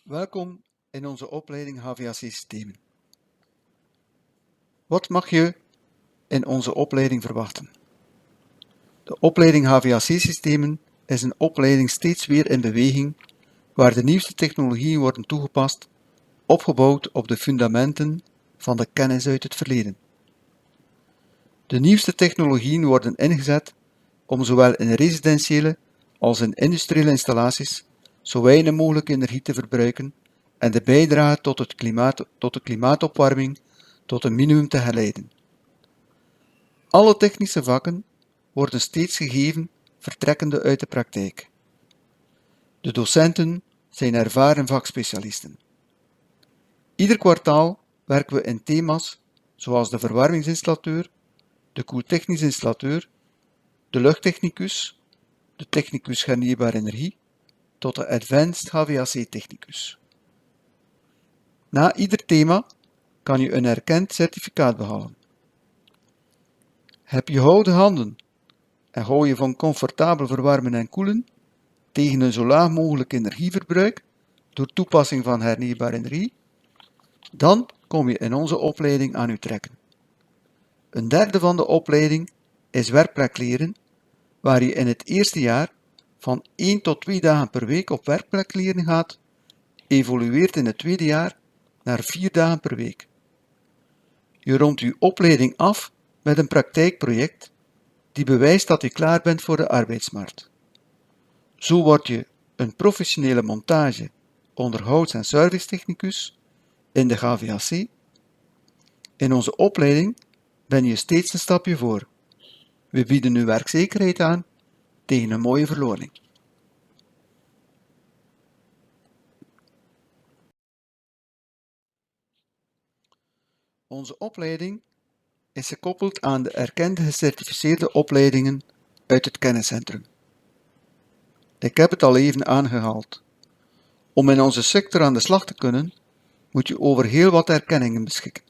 Welkom in onze opleiding HVAC-systemen. Wat mag je in onze opleiding verwachten? De opleiding HVAC-systemen is een opleiding steeds weer in beweging, waar de nieuwste technologieën worden toegepast, opgebouwd op de fundamenten van de kennis uit het verleden. De nieuwste technologieën worden ingezet om zowel in residentiële als in industriële installaties zo weinig mogelijk energie te verbruiken en de bijdrage tot de klimaatopwarming tot een minimum te geleiden. Alle technische vakken worden steeds gegeven vertrekkende uit de praktijk. De docenten zijn ervaren vakspecialisten. Ieder kwartaal werken we in thema's zoals de verwarmingsinstallateur, de koeltechnisch installateur, de luchttechnicus, de technicus hernieuwbare energie, tot de Advanced HVAC-technicus. Na ieder thema kan je een erkend certificaat behalen. Heb je gouden handen en hou je van comfortabel verwarmen en koelen tegen een zo laag mogelijk energieverbruik door toepassing van hernieuwbare energie, dan kom je in onze opleiding aan je trekken. Een derde van de opleiding is werkplekleren, waar je in het eerste jaar van 1 tot 2 dagen per week op werkplekleren gaat, evolueert in het tweede jaar naar 4 dagen per week. Je rondt je opleiding af met een praktijkproject die bewijst dat je klaar bent voor de arbeidsmarkt. Zo word je een professionele montage, onderhouds- en servicetechnicus in de HVAC. In onze opleiding ben je steeds een stapje voor. We bieden u werkzekerheid aan tegen een mooie verloning. Onze opleiding is gekoppeld aan de erkende gecertificeerde opleidingen uit het kenniscentrum. Ik heb het al even aangehaald. Om in onze sector aan de slag te kunnen, moet je over heel wat erkenningen beschikken.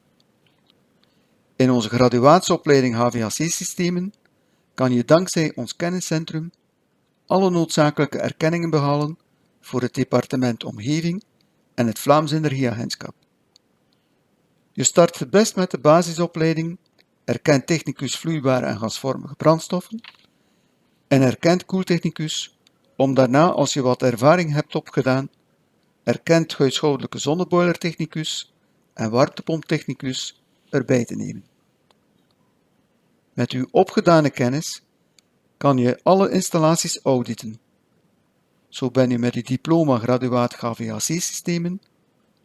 In onze graduatieopleiding HVAC-systemen kan je dankzij ons kenniscentrum alle noodzakelijke erkenningen behalen voor het departement Omgeving en het Vlaams Energieagentschap. Je start het best met de basisopleiding Erkend Technicus Vloeibare en Gasvormige Brandstoffen en Erkend Koeltechnicus, om daarna, als je wat ervaring hebt opgedaan, Erkend Huishoudelijke Zonneboilertechnicus en Warmtepomptechnicus erbij te nemen. Met uw opgedane kennis kan je alle installaties auditen. Zo ben je met uw diploma graduaat HVAC-systemen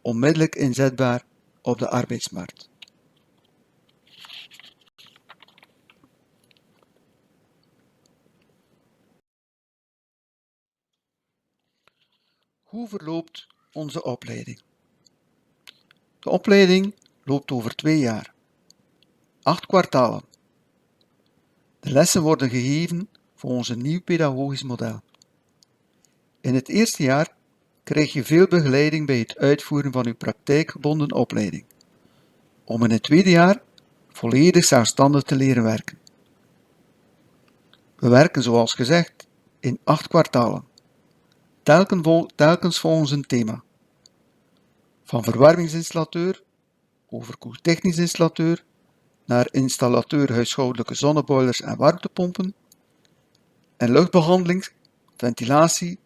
onmiddellijk inzetbaar op de arbeidsmarkt. Hoe verloopt onze opleiding? De opleiding loopt over 2 jaar, 8 kwartalen. De lessen worden gegeven volgens een nieuw pedagogisch model. In het eerste jaar krijg je veel begeleiding bij het uitvoeren van uw praktijkgebonden opleiding, om in het tweede jaar volledig zelfstandig te leren werken. We werken zoals gezegd in 8 kwartalen, telkens volgens een thema. Van verwarmingsinstallateur over koeltechnisch installateur naar installateur huishoudelijke zonneboilers en warmtepompen en luchtbehandeling, ventilatie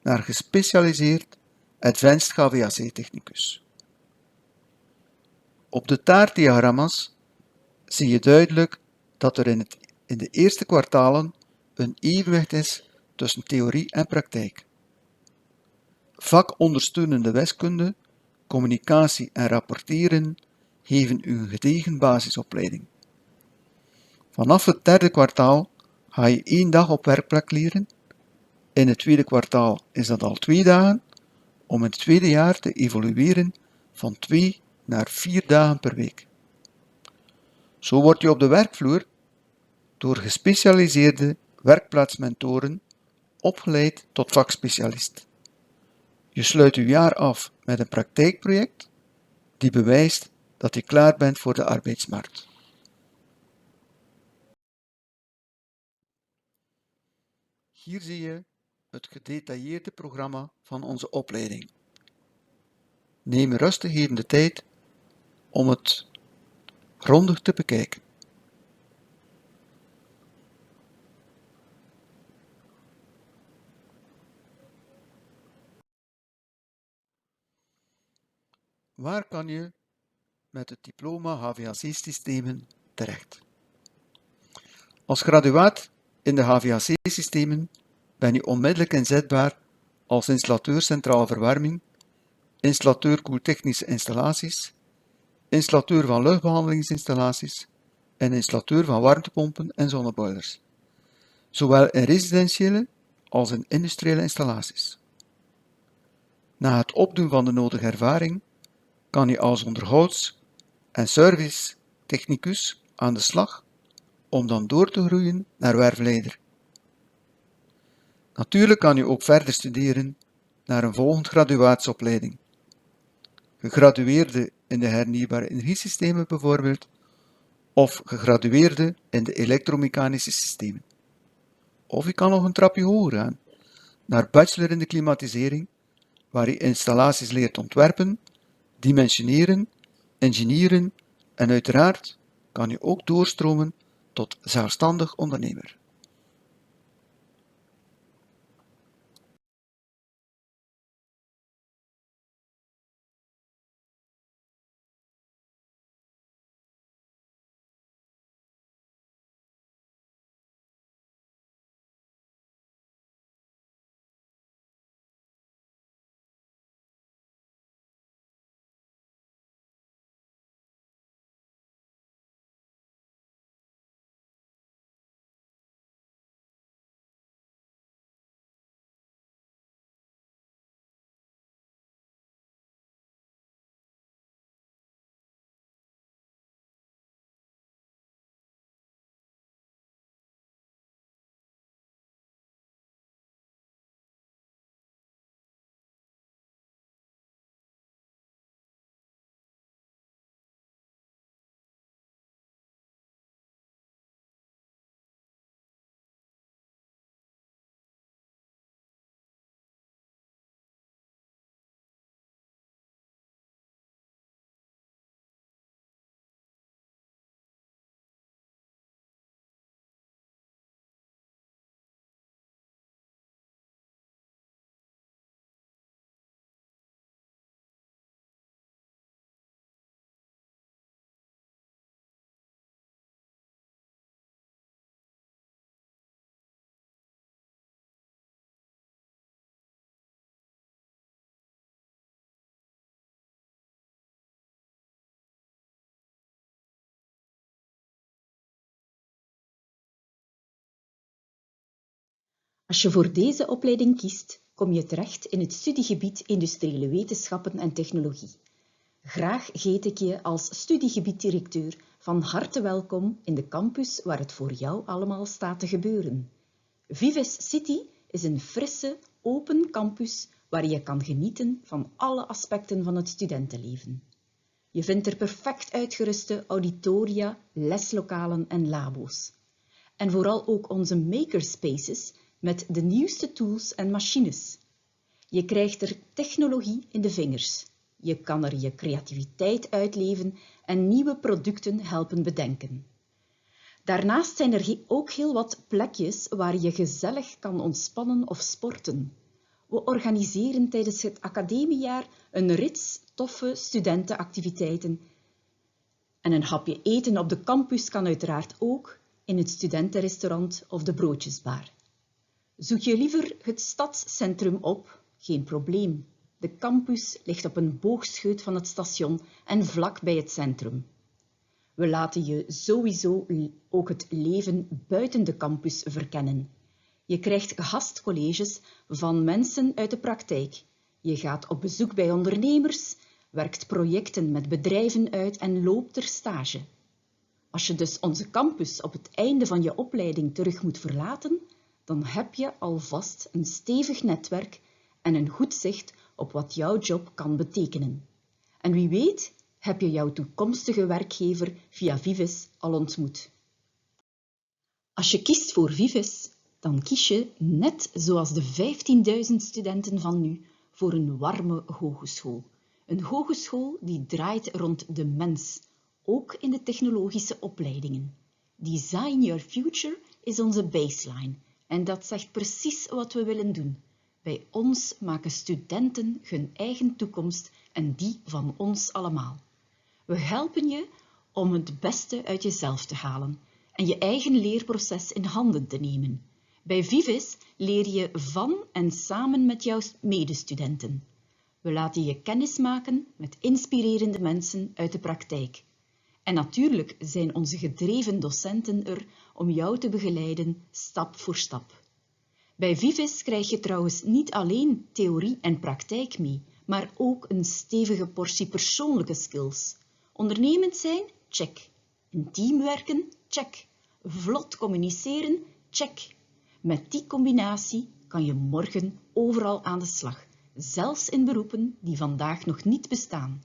naar gespecialiseerd Advanced HVAC-technicus. Op de taartdiagramma's zie je duidelijk dat er in de eerste kwartalen een evenwicht is tussen theorie en praktijk. Vakondersteunende wiskunde, communicatie en rapporteren geven u een gedegen basisopleiding. Vanaf het derde kwartaal ga je 1 dag op werkplek leren. In het tweede kwartaal is dat al 2 dagen, om in het tweede jaar te evolueren van 2 naar 4 dagen per week. Zo word je op de werkvloer door gespecialiseerde werkplaatsmentoren opgeleid tot vakspecialist. Je sluit je jaar af met een praktijkproject die bewijst dat je klaar bent voor de arbeidsmarkt. Hier zie je het gedetailleerde programma van onze opleiding. Neem rustig even de tijd om het grondig te bekijken. Waar kan je met het diploma HVAC-systemen terecht? Als graduaat in de HVAC-systemen ben je onmiddellijk inzetbaar als installateur centrale verwarming, installateur koeltechnische installaties, installateur van luchtbehandelingsinstallaties en installateur van warmtepompen en zonneboilers, zowel in residentiële als in industriële installaties. Na het opdoen van de nodige ervaring kan je als onderhouds- en servicetechnicus aan de slag om dan door te groeien naar werfleider. Natuurlijk kan je ook verder studeren naar een volgende graduatieopleiding. Gegradueerde in de hernieuwbare energiesystemen bijvoorbeeld, of gegradueerde in de elektromechanische systemen. Of je kan nog een trapje hoger gaan, naar bachelor in de klimatisering, waar je installaties leert ontwerpen, dimensioneren, engineeren en uiteraard kan je ook doorstromen tot zelfstandig ondernemer. Als je voor deze opleiding kiest, kom je terecht in het studiegebied Industriële Wetenschappen en Technologie. Graag heet ik je als studiegebieddirecteur van harte welkom in de campus waar het voor jou allemaal staat te gebeuren. Vives City is een frisse, open campus waar je kan genieten van alle aspecten van het studentenleven. Je vindt er perfect uitgeruste auditoria, leslokalen en labo's. En vooral ook onze makerspaces met de nieuwste tools en machines. Je krijgt er technologie in de vingers. Je kan er je creativiteit uitleven en nieuwe producten helpen bedenken. Daarnaast zijn er ook heel wat plekjes waar je gezellig kan ontspannen of sporten. We organiseren tijdens het academiejaar een rits toffe studentenactiviteiten. En een hapje eten op de campus kan uiteraard ook in het studentenrestaurant of de broodjesbar. Zoek je liever het stadscentrum op? Geen probleem. De campus ligt op een boogscheut van het station en vlak bij het centrum. We laten je sowieso ook het leven buiten de campus verkennen. Je krijgt gastcolleges van mensen uit de praktijk. Je gaat op bezoek bij ondernemers, werkt projecten met bedrijven uit en loopt er stage. Als je dus onze campus op het einde van je opleiding terug moet verlaten, dan heb je alvast een stevig netwerk en een goed zicht op wat jouw job kan betekenen. En wie weet, heb je jouw toekomstige werkgever via Vives al ontmoet. Als je kiest voor Vives, dan kies je, net zoals de 15.000 studenten van nu, voor een warme hogeschool. Een hogeschool die draait rond de mens, ook in de technologische opleidingen. Design Your Future is onze baseline en dat zegt precies wat we willen doen. Bij ons maken studenten hun eigen toekomst en die van ons allemaal. We helpen je om het beste uit jezelf te halen en je eigen leerproces in handen te nemen. Bij Vives leer je van en samen met jouw medestudenten. We laten je kennis maken met inspirerende mensen uit de praktijk. En natuurlijk zijn onze gedreven docenten er om jou te begeleiden stap voor stap. Bij Vives krijg je trouwens niet alleen theorie en praktijk mee, maar ook een stevige portie persoonlijke skills. Ondernemend zijn? Check. In team werken? Check. Vlot communiceren? Check. Met die combinatie kan je morgen overal aan de slag, zelfs in beroepen die vandaag nog niet bestaan.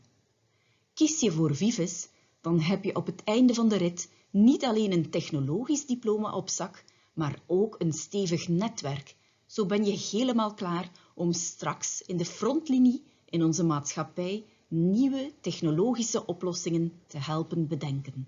Kies je voor Vives, dan heb je op het einde van de rit niet alleen een technologisch diploma op zak, maar ook een stevig netwerk. Zo ben je helemaal klaar om straks in de frontlinie in onze maatschappij nieuwe technologische oplossingen te helpen bedenken.